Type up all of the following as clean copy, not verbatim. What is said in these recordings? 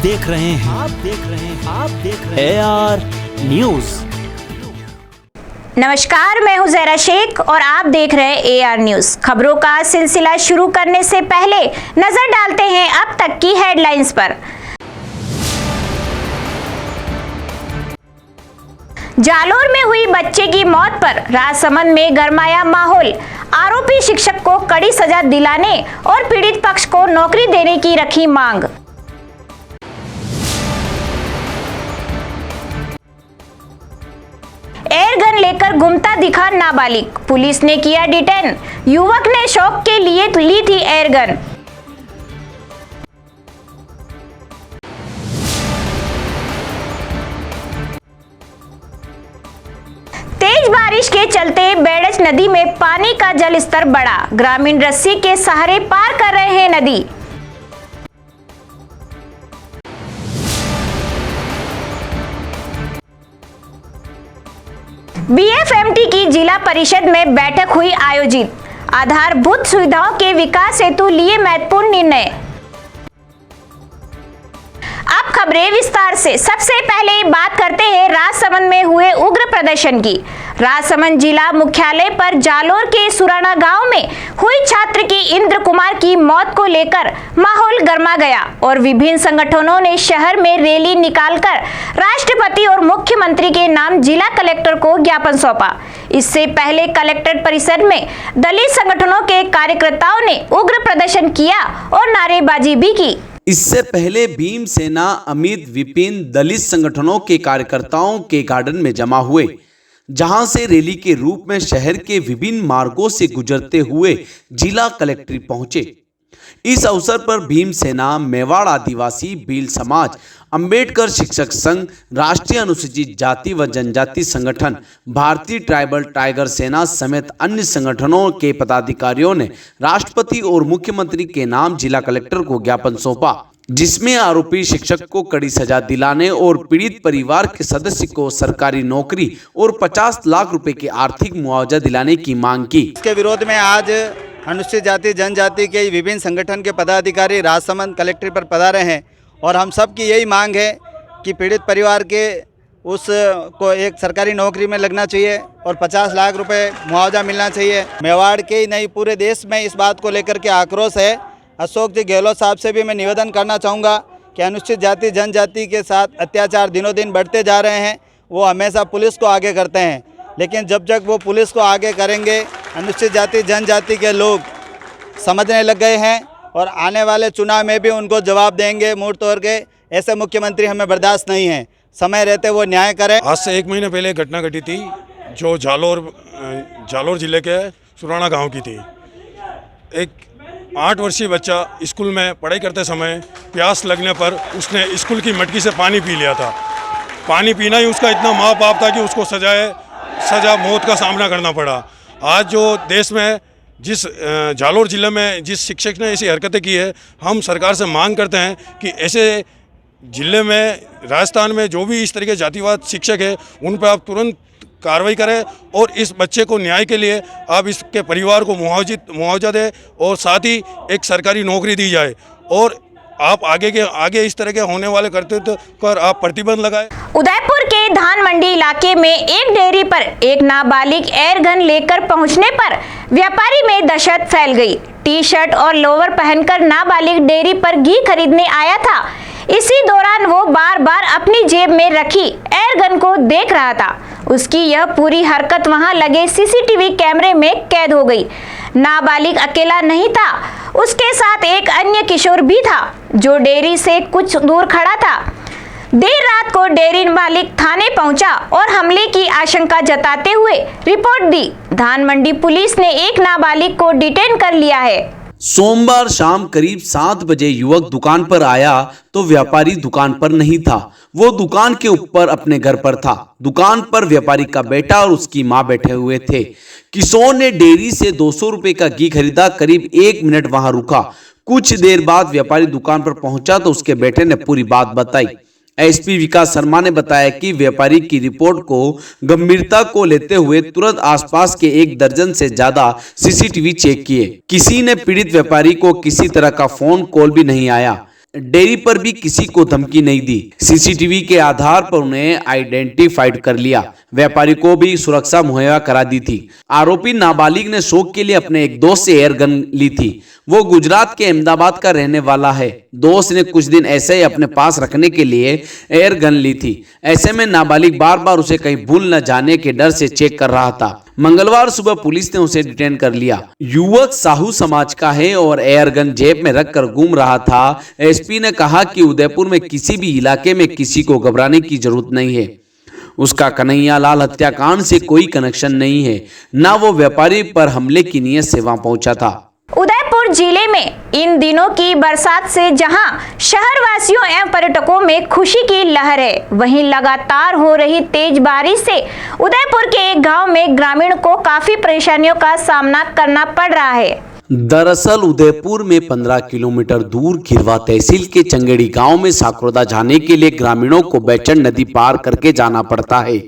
देख रहे हैं AR न्यूज। नमस्कार, मैं हूं ज़हरा शेख और आप देख रहे हैं AR न्यूज। खबरों का सिलसिला शुरू करने से पहले नजर डालते हैं अब तक की हेडलाइंस पर। जालोर में हुई बच्चे की मौत पर राजसमंद में गरमाया माहौल। आरोपी शिक्षक को कड़ी सजा दिलाने और पीड़ित पक्ष को नौकरी देने की रखी मांग। एयरगन लेकर घूमता दिखा नाबालिग, पुलिस ने किया डिटेन। युवक ने शौक के लिए ली थी एयरगन। तेज बारिश के चलते बेड़च नदी में पानी का जल स्तर बढ़ा। ग्रामीण रस्सी के सहारे पार कर रहे हैं नदी। BFMT की जिला परिषद में बैठक हुई आयोजित। आधारभूत सुविधाओं के विकास हेतु लिए महत्वपूर्ण निर्णय। अब खबरें विस्तार से। सबसे पहले बात करते हैं राजसमंद में हुए उग्र प्रदर्शन की। राजसमंद जिला मुख्यालय पर जालोर के सुराना गांव में हुई छात्र की इंद्र कुमार की मौत को लेकर माहौल गर्मा गया और विभिन्न संगठनों ने शहर में रैली निकालकर राष्ट्रपति और मुख्यमंत्री के नाम जिला कलेक्टर को ज्ञापन सौंपा। इससे पहले कलेक्ट्रेट परिसर में दलित संगठनों के कार्यकर्ताओं ने उग्र प्रदर्शन किया और नारेबाजी भी की। इससे पहले भीमसेना, अमित, विपिन दलित संगठनों के कार्यकर्ताओं के गार्डन में जमा हुए, जहां से रैली के रूप में शहर के विभिन्न मार्गों से गुजरते हुए जिला कलेक्ट्रेट पहुंचे। इस अवसर पर भीमसेना, मेवाड़ आदिवासी, भील समाज, अंबेडकर शिक्षक संघ, राष्ट्रीय अनुसूचित जाति व जनजाति संगठन, भारतीय ट्राइबल टाइगर सेना समेत अन्य संगठनों के पदाधिकारियों ने राष्ट्रपति और मुख्यमंत्री के नाम जिला कलेक्टर को ज्ञापन सौंपा, जिसमें आरोपी शिक्षक को कड़ी सजा दिलाने और पीड़ित परिवार के सदस्य को सरकारी नौकरी और 50 लाख रुपए के आर्थिक मुआवजा दिलाने की मांग की। इसके विरोध में आज अनुसूचित जाति जनजाति के विभिन्न संगठन के पदाधिकारी राजसमंद कलेक्ट्रेट पर पधारे हैं और हम सब की यही मांग है कि पीड़ित परिवार के उसको एक सरकारी नौकरी में लगना चाहिए और 50 लाख रुपए मुआवजा मिलना चाहिए। मेवाड़ के ही नहीं पूरे देश में इस बात को लेकर के आक्रोश है। अशोक जी गहलोत साहब से भी मैं निवेदन करना चाहूँगा कि अनुसूचित जाति जनजाति के साथ अत्याचार दिनों दिन बढ़ते जा रहे हैं। वो हमेशा पुलिस को आगे करते हैं, लेकिन जब तक वो पुलिस को आगे करेंगे अनुसूचित जाति जनजाति के लोग समझने लग गए हैं और आने वाले चुनाव में भी उनको जवाब देंगे मुंह तोड़ के। ऐसे मुख्यमंत्री हमें बर्दाश्त नहीं है, समय रहते वो न्याय करें। आज से 1 महीने पहले घटना घटी थी जो जालोर जिले के सुराना गांव की थी। एक 8 वर्षीय बच्चा स्कूल में पढ़ाई करते समय प्यास लगने पर उसने स्कूल की मटकी से पानी पी लिया था। पानी पीना ही उसका इतना माँ बाप था कि उसको सजा मौत का सामना करना पड़ा। आज जो देश में जिस जालोर जिले में जिस शिक्षक ने ऐसी हरकतें की है, हम सरकार से मांग करते हैं कि ऐसे जिले में राजस्थान में जो भी इस तरह के जातिवाद शिक्षक है उन पर आप तुरंत कार्रवाई करें और इस बच्चे को न्याय के लिए आप इसके परिवार को मुआवजा दें और साथ ही एक सरकारी नौकरी दी जाए और आप आगे इस तरह के होने वाले कर्तव्य पर आप प्रतिबंध लगाएं। उदयपुर के धान मंडी इलाके में एक डेयरी पर एक नाबालिग एयरगन लेकर पहुंचने पर व्यापारी में दहशत फैल गई। टी-शर्ट और लोअर पहनकर नाबालिग डेयरी पर घी खरीदने आया था। इसी दौरान वो बार बार अपनी जेब में रखी एयरगन को देख रहा था। उसकी यह पूरी हरकत वहां लगे CCTV कैमरे में कैद हो गई। नाबालिग अकेला नहीं था, उसके साथ एक अन्य किशोर भी था जो डेयरी से कुछ दूर खड़ा था। देर रात को डेयरी मालिक थाने पहुंचा और हमले की आशंका जताते हुए रिपोर्ट दी। धान मंडी पुलिस ने एक नाबालिग को डिटेन कर लिया है। सोमवार शाम करीब 7 बजे युवक दुकान पर आया तो व्यापारी दुकान पर नहीं था। वो दुकान के ऊपर अपने घर पर था। दुकान पर व्यापारी का बेटा और उसकी मां बैठे हुए थे। किशोर ने डेयरी से 200 रुपए का घी खरीदा। करीब 1 मिनट वहां रुका। कुछ देर बाद व्यापारी दुकान पर पहुंचा तो उसके बेटे ने पूरी बात बताई। एसपी विकास शर्मा ने बताया कि व्यापारी की रिपोर्ट को गंभीरता को लेते हुए तुरंत आसपास के 1 दर्जन से ज्यादा सीसीटीवी चेक किए। किसी ने पीड़ित व्यापारी को किसी तरह का फोन कॉल भी नहीं आया। डेयरी पर भी किसी को धमकी नहीं दी। सीसीटीवी के आधार पर उन्हें आइडेंटिफाइड कर लिया। व्यापारी को भी सुरक्षा मुहैया करा दी थी। आरोपी नाबालिग ने शौक के लिए अपने एक दोस्त से एयर गन ली थी। वो गुजरात के अहमदाबाद का रहने वाला है। दोस्त ने कुछ दिन ऐसे ही अपने पास रखने के लिए एयर गन ली थी। ऐसे में नाबालिग बार बार उसे कहीं भूल न जाने के डर से चेक कर रहा था। मंगलवार सुबह पुलिस ने उसे डिटेन कर लिया। युवक साहू समाज का है और एयर गन जेब में रखकर घूम रहा था। एसपी ने कहा कि उदयपुर में किसी भी इलाके में किसी को घबराने की जरूरत नहीं है। उसका कन्हैया लाल हत्याकांड से कोई कनेक्शन नहीं है, ना वो व्यापारी पर हमले की नीयत से वहां पहुंचा था। उदयपुर जिले में इन दिनों की बरसात से जहां शहर वासियों एवं पर्यटकों में खुशी की लहर है, वहीं लगातार हो रही तेज बारिश से उदयपुर के एक गांव में ग्रामीण को काफी परेशानियों का सामना करना पड़ रहा है। दरअसल उदयपुर में 15 किलोमीटर दूर खिरवा तहसील के चंगेड़ी गांव में साकरोदा जाने के लिए ग्रामीणों को बैचन नदी पार करके जाना पड़ता है।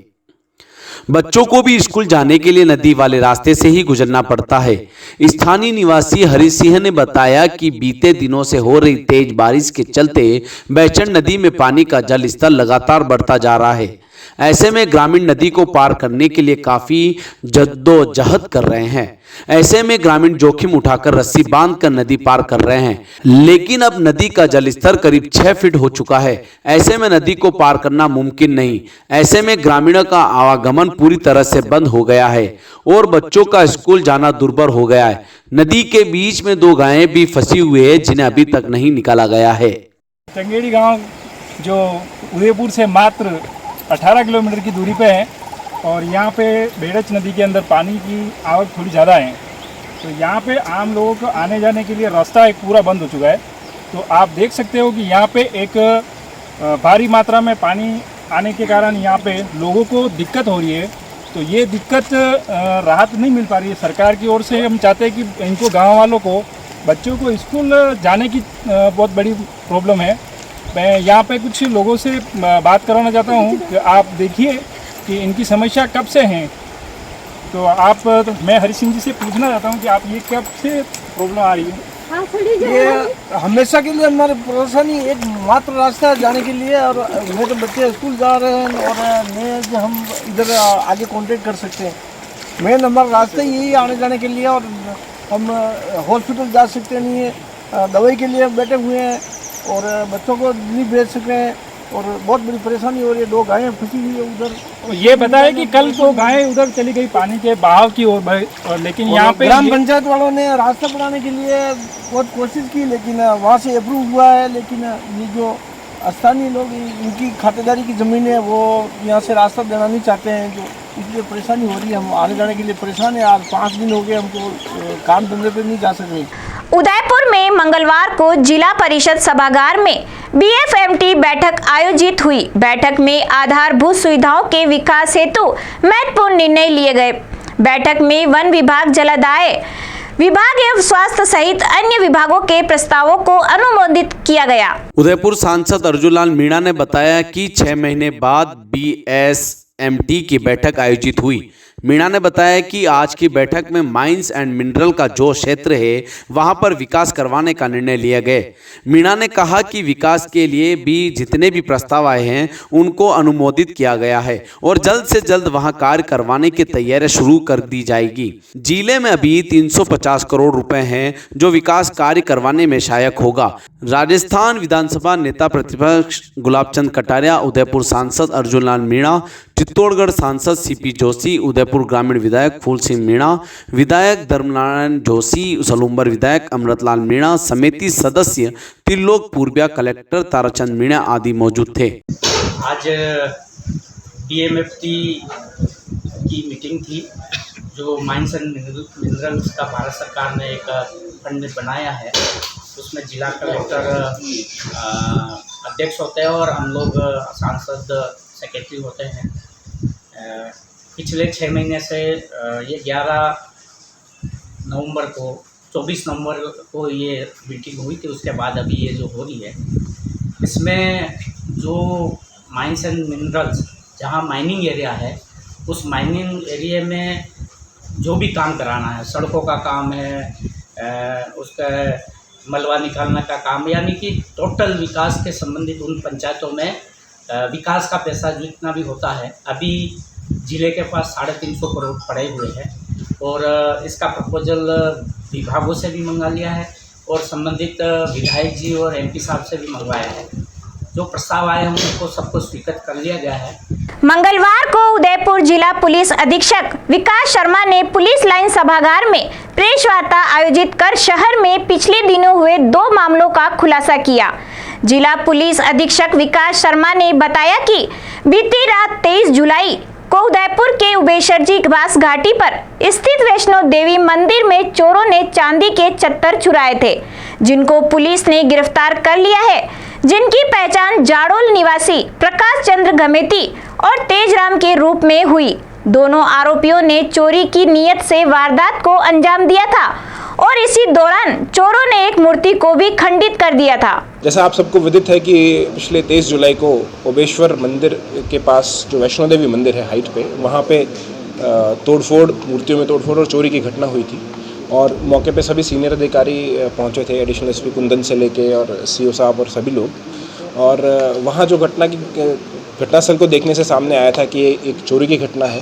बच्चों को भी स्कूल जाने के लिए नदी वाले रास्ते से ही गुजरना पड़ता है। स्थानीय निवासी हरि सिंह ने बताया कि बीते दिनों से हो रही तेज बारिश के चलते बैचन नदी में पानी का जल स्तर लगातार बढ़ता जा रहा है। ऐसे में ग्रामीण नदी को पार करने के लिए काफी जद्दोजहद कर रहे हैं। ऐसे में ग्रामीण जोखिम उठाकर रस्सी बांधकर नदी पार कर रहे हैं, लेकिन अब नदी का जलस्तर करीब 6 फीट हो चुका है। ऐसे में नदी को पार करना मुमकिन नहीं। ऐसे में ग्रामीणों का आवागमन पूरी तरह से बंद हो गया है और बच्चों का स्कूल जाना दुर्भर हो गया है। नदी के बीच में 2 गायें भी फंसी हुई है, जिन्हें अभी तक नहीं निकाला गया है। चंगेड़ी गांव जो उदयपुर से मात्र 18 किलोमीटर की दूरी पे है और यहाँ पे बेड़च नदी के अंदर पानी की आवक थोड़ी ज़्यादा है, तो यहाँ पे आम लोगों को आने जाने के लिए रास्ता एक पूरा बंद हो चुका है। तो आप देख सकते हो कि यहाँ पे एक भारी मात्रा में पानी आने के कारण यहाँ पे लोगों को दिक्कत हो रही है। तो ये दिक्कत राहत नहीं मिल पा रही है सरकार की ओर से। हम चाहते हैं कि इनको गाँव वालों को बच्चों को स्कूल जाने की बहुत बड़ी प्रॉब्लम है। मैं यहाँ पे कुछ लोगों से बात कराना चाहता हूँ कि आप देखिए कि इनकी समस्या कब से हैं। तो मैं हरि सिंह जी से पूछना चाहता हूँ कि आप ये कब से प्रॉब्लम आ रही है? ये हमेशा के लिए हमारे परेशानी एक मात्र रास्ता जाने के लिए, और मेरे बच्चे स्कूल जा रहे हैं और मैं जो हम इधर आगे कांटेक्ट कर सकते हैं। मेन हमारा रास्ता यही आने जाने के लिए, और हम हॉस्पिटल जा सकते नहीं है, दवाई के लिए बैठे हुए हैं और बच्चों को नहीं भेज सक रहे हैं और बहुत बड़ी परेशानी हो रही है। 2 गायें फंसी हुई है उधर। ये बताया कि कल 2 गायें उधर चली गई पानी के बहाव की ओर, और लेकिन यहाँ पे ग्राम पंचायत वालों ने रास्ता बनाने के लिए बहुत कोशिश की, लेकिन वहाँ से अप्रूव हुआ है। लेकिन ये जो स्थानीय लोग, इनकी खातेदारी की ज़मीन है, वो यहाँ से रास्ता देना नहीं चाहते हैं, जो इसलिए परेशानी हो रही है। हम आने जाने के लिए परेशान है। आज 5 दिन हो गए हमको काम धंधे पे नहीं जा सकते। उदयपुर में मंगलवार को जिला परिषद सभागार में BFMT बैठक आयोजित हुई। बैठक में आधारभूत सुविधाओं के विकास हेतु महत्वपूर्ण निर्णय लिए गए। बैठक में वन विभाग, जलदाय विभाग एवं स्वास्थ्य सहित अन्य विभागों के प्रस्तावों को अनुमोदित किया गया। उदयपुर सांसद अर्जुन लाल मीणा ने बताया कि 6 महीने बाद BSMT की बैठक आयोजित हुई। मीणा ने बताया कि आज की बैठक में माइंस एंड मिनरल का जो क्षेत्र है वहां पर विकास करवाने का निर्णय लिया गया। मीणा ने कहा कि विकास के लिए भी जितने भी प्रस्ताव आए हैं उनको अनुमोदित किया गया है और जल्द से जल्द वहां कार्य करवाने की तैयारी शुरू कर दी जाएगी। जिले में अभी 350 करोड़ रुपए हैं जो विकास कार्य करवाने में सहायक होगा। राजस्थान विधानसभा नेता प्रतिपक्ष गुलाब चंद कटारिया, उदयपुर सांसद अर्जुन लाल मीणा, चित्तौड़गढ़ सांसद CP जोशी, उदयपुर ग्रामीण विधायक फूल सिंह मीणा, विधायक धर्मनारायण जोशी, सलूम्बर विधायक अमृतलाल मीणा, समिति सदस्य त्रिलोक पूर्विया, कलेक्टर ताराचंद मीणा आदि मौजूद थे। आज DMFT की मीटिंग थी, जो माइंस एंड मिनरल्स का भारत सरकार ने एक फंड बनाया है। उसमें जिला कलेक्टर अध्यक्ष होते हैं और हम लोग सांसद सेक्रेटरी होते हैं। पिछले 6 महीने से ये 24 नवंबर को ये मीटिंग हुई थी। उसके बाद अभी ये जो हो रही है, इसमें जो माइंस एंड मिनरल्स, जहाँ माइनिंग एरिया है, उस माइनिंग एरिया में जो भी काम कराना है, सड़कों का काम है, उसका मलबा निकालने का काम, यानी कि टोटल विकास के संबंधित उन पंचायतों में विकास का पैसा जितना भी होता है, अभी ज़िले के पास 350 करोड़ पड़े हुए हैं और इसका प्रपोजल विभागों से भी मंगा लिया है और संबंधित विधायक जी और MP साहब से भी मंगवाया है। जो प्रस्ताव आए हैं उनको सबको स्वीकृत कर लिया गया है। मंगलवार को उदयपुर जिला पुलिस अधीक्षक विकास शर्मा ने पुलिस लाइन सभागार में प्रेस वार्ता आयोजित कर शहर में पिछले दिनों हुए 2 मामलों का खुलासा किया। जिला पुलिस अधीक्षक विकास शर्मा ने बताया कि बीती रात 23 जुलाई को उदयपुर के उबेशर जी घास घाटी पर स्थित वैष्णो देवी मंदिर में चोरों ने चांदी के चत्तर चुराए थे, जिनको पुलिस ने गिरफ्तार कर लिया है, जिनकी पहचान जाड़ोल निवासी प्रकाश चंद्र गमेती और तेजराम के रूप में हुई। दोनों आरोपियों ने चोरी की नीयत से वारदात को अंजाम दिया था और इसी दौरान चोरों ने एक मूर्ति को भी खंडित कर दिया था। जैसा आप सबको विदित है कि पिछले 23 जुलाई को ओबेश्वर मंदिर के पास जो वैष्णो देवी मंदिर है हाइट पे, वहाँ पे तोड़फोड़, मूर्तियों में तोड़फोड़ और चोरी की घटना हुई थी और मौके पे सभी सीनियर अधिकारी पहुँचे थे, एडिशनल SP कुंदन से लेके और CO साहब और सभी लोग। और वहाँ जो घटनास्थल को देखने से सामने आया था कि एक चोरी की घटना है,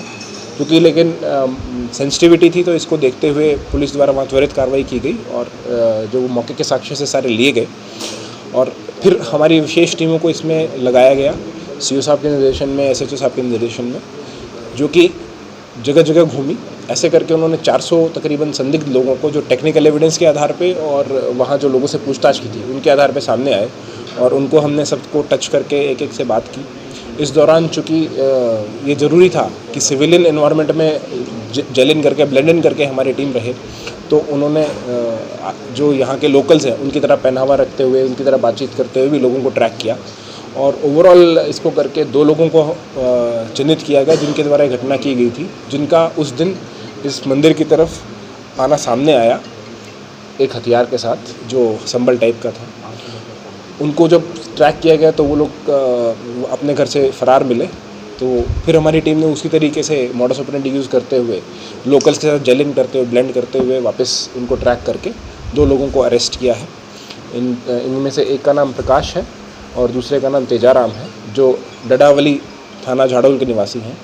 क्योंकि लेकिन सेंसिटिविटी थी तो इसको देखते हुए पुलिस द्वारा वहाँ त्वरित कार्रवाई की गई और जो मौके के साक्ष्य से सारे लिए गए और फिर हमारी विशेष टीमों को इसमें लगाया गया CO साहब के निर्देशन में, SHO साहब के निर्देशन में, जो कि जगह जगह घूमी। ऐसे करके उन्होंने 400 तकरीबन संदिग्ध लोगों को जो टेक्निकल एविडेंस के आधार पे और वहाँ जो लोगों से पूछताछ की थी उनके आधार पे सामने आए और उनको हमने सबको टच करके एक एक से बात की। इस दौरान चूँकि ये ज़रूरी था कि सिविलियन एनवायरनमेंट में जेल इन करके, ब्लेंड इन करके हमारी टीम रहे, तो उन्होंने जो यहाँ के लोकल्स हैं उनकी तरह पहनावा रखते हुए, उनकी तरह बातचीत करते हुए भी लोगों को ट्रैक किया और ओवरऑल इसको करके 2 लोगों को चिन्हित किया गया जिनके द्वारा ये घटना की गई थी, जिनका उस दिन इस मंदिर की तरफ आना सामने आया एक हथियार के साथ जो संबल टाइप का था। उनको जब ट्रैक किया गया तो वो लोग अपने घर से फरार मिले, तो फिर हमारी टीम ने उसी तरीके से मॉडस ऑपरेंडी यूज़ करते हुए, लोकल्स के साथ जेलिंग करते हुए, ब्लेंड करते हुए वापस उनको ट्रैक करके 2 लोगों को अरेस्ट किया है। इनमें से एक का नाम प्रकाश है और दूसरे का नाम तेजाराम है, जो डडावली थाना झाड़ोल के निवासी हैं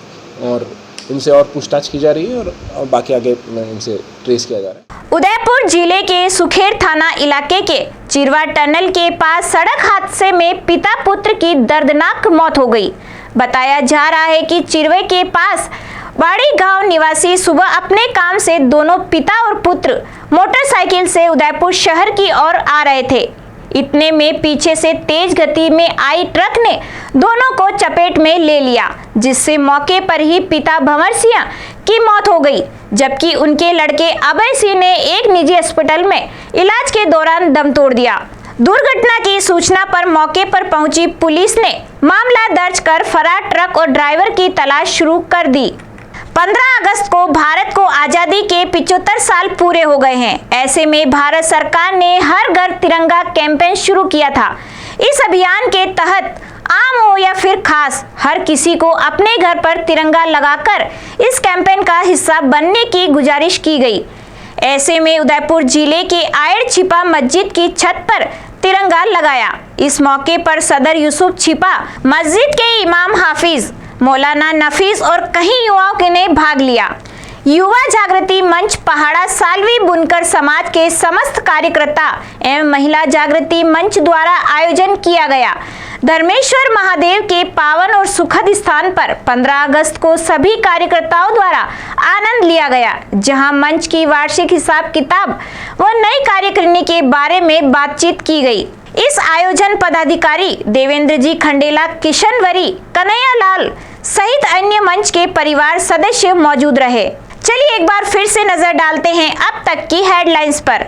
और इनसे और पूछताछ की जा रही है और बाकी आगे इनसे ट्रेस किया जा रहा है। उदयपुर जिले के सुखेर थाना इलाके के चिरवा टनल के पास सड़क हादसे में पिता पुत्र की दर्दनाक मौत हो गई। बताया जा रहा है कि चिरवे के पास बाड़ी गांव निवासी सुबह अपने काम से दोनों पिता और पुत्र मोटरसाइकिल से उदयपुर शहर की ओर आ रहे थे। इतने में पीछे से तेज गति में आई ट्रक ने दोनों को चपेट में ले लिया, जिससे मौके पर ही पिता भंवर सिंह की मौत हो गई, जबकि उनके लड़के अभय सिंह ने एक निजी अस्पताल में इलाज के दौरान दम तोड़ दिया। दुर्घटना की सूचना पर मौके पर पहुंची पुलिस ने मामला दर्ज कर फरार ट्रक और ड्राइवर की तलाश शुरू कर दी। 15 अगस्त को भारत को आजादी के 75 साल पूरे हो गए हैं। ऐसे में भारत सरकार ने हर घर तिरंगा कैंपेन शुरू किया था। इस अभियान के तहत आम हो या फिर खास, हर किसी को अपने घर पर तिरंगा लगाकर इस कैंपेन का हिस्सा बनने की गुजारिश की गई। ऐसे में उदयपुर जिले के आयर छिपा मस्जिद की छत पर तिरंगा लगाया। इस मौके पर सदर यूसुफ छिपा मस्जिद के इमाम हाफिज मौलाना नफीस और कई युवाओं ने भाग लिया। युवा जागृति मंच पहाड़ा सालवी बुनकर समाज के समस्त कार्यकर्ता एवं महिला जागृति मंच द्वारा आयोजन किया गया। धर्मेश्वर महादेव के पावन और सुखद स्थान पर 15 अगस्त को सभी कार्यकर्ताओं द्वारा आनंद लिया गया, जहां मंच की वार्षिक हिसाब किताब व नई कार्यकारिणी के बारे में बातचीत की गई। इस आयोजन पदाधिकारी देवेंद्र जी खंडेला, किशनवरी, कन्हैया लाल सहित अन्य मंच के परिवार सदस्य मौजूद रहे। चलिए एक बार फिर से नजर डालते हैं अब तक की हेडलाइंस पर।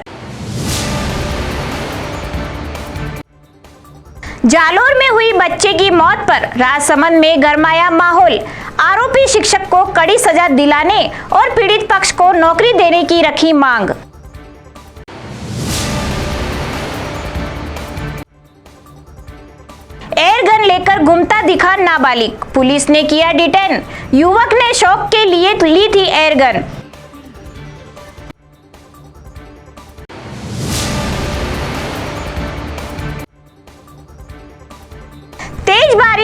जालोर में हुई बच्चे की मौत पर राजसमंद में गरमाया माहौल। आरोपी शिक्षक को कड़ी सजा दिलाने और पीड़ित पक्ष को नौकरी देने की रखी मांग। एयरगन लेकर घूमता दिखा नाबालिग, पुलिस ने किया डिटेन। युवक ने शौक के लिए ली थी एयरगन।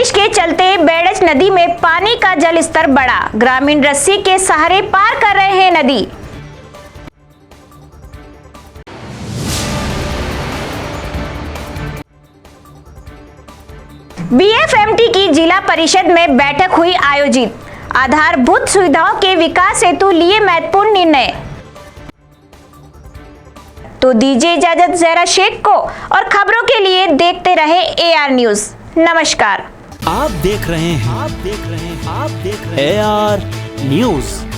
बारिश के चलते बेड़च नदी में पानी का जल स्तर बढ़ा। ग्रामीण रस्सी के सहारे पार कर रहे हैं नदी। बीएफएमटी की जिला परिषद में बैठक हुई आयोजित। आधारभूत सुविधाओं के विकास हेतु लिए महत्वपूर्ण निर्णय। तो दीजिए इजाजत ज़हरा शेख को, और खबरों के लिए देखते रहे AR न्यूज़। नमस्कार। आप देख रहे हैं AR न्यूज़।